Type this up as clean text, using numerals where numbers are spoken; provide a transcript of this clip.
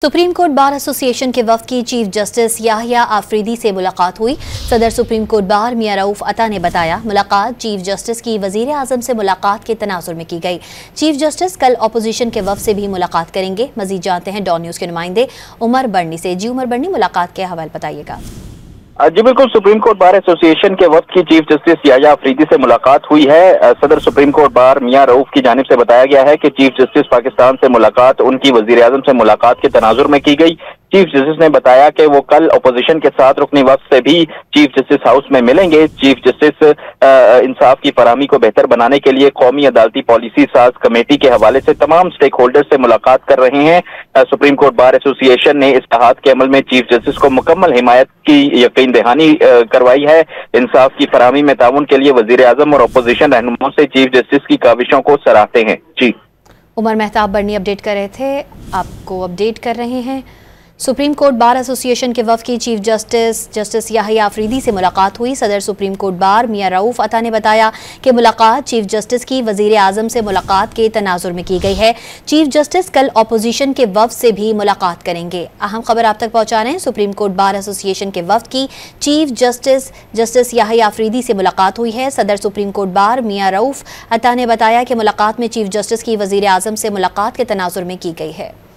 Supreme court bar association के वफ्द की chief justice Yahya Afridi से मुलाकात हुई। सदर सुप्रीम कोर्ट बार मियां रऊफ अता ने बताया, मुलाकात चीफ जस्टिस की वजीर आजम से मुलाकात के तनाजुर में की गई। चीफ जस्टिस कल अपोजिशन के वफ्द से भी मुलाकात करेंगे। मजीद जानते हैं डॉन न्यूज के नुमाइंदे उमर बर्नी से। जी उमर बर्नी, मुलाकात के हवाले बताइएगा। जी बिल्कुल, सुप्रीम कोर्ट बार एसोसिएशन के वक्त की चीफ जस्टिस याहिया आफरीदी से मुलाकात हुई है। सदर सुप्रीम कोर्ट बार मियां रऊफ की जानिब से बताया गया है कि चीफ जस्टिस पाकिस्तान से मुलाकात उनकी वजीर आजम से मुलाकात के तनाजुर में की गई। चीफ जस्टिस ने बताया कि वो कल अपोजिशन के साथ रुकनी वक्त से भी चीफ जस्टिस हाउस में मिलेंगे। चीफ जस्टिस इंसाफ की फराहमी को बेहतर बनाने के लिए कौमी अदालती पॉलिसी साज कमेटी के हवाले से तमाम स्टेक होल्डर से मुलाकात कर रहे हैं। सुप्रीम कोर्ट बार एसोसिएशन ने इस्तेहाद के अमल में चीफ जस्टिस को मुकम्मल हिमायत की यकीन दहानी करवाई है। इंसाफ की फराहमी में ताउन के लिए वजीर आजम और अपोजिशन रहनुमाओं से चीफ जस्टिस की काविशों को सराहते हैं। जी उमर मेहताब बर्नी अपडेट कर रहे थे, आपको अपडेट कर रहे हैं। सुप्रीम कोर्ट बार एसोसिएशन के वफ्द की चीफ जस्टिस याहिया आफरीदी से मुलाकात हुई। सदर सुप्रीम कोर्ट बार मियां रऊफ अता ने बताया कि मुलाकात चीफ जस्टिस की वजीर आजम से मुलाकात के तनाजुर में की गई है। चीफ जस्टिस कल अपोजिशन के वफ्द से भी मुलाकात करेंगे। अहम खबर आप तक पहुंचा रहे हैं। सुप्रीम कोर्ट बार एसोसिएशन के वफ्द की चीफ जस्टिस याहिया आफरीदी से मुलाकात हुई है। सदर सुप्रीम कोर्ट बार मियां रऊफ अता ने बताया कि मुलाकात में चीफ जस्टिस की वजीर आजम से मुलाकात के तनाजुर में की गई है।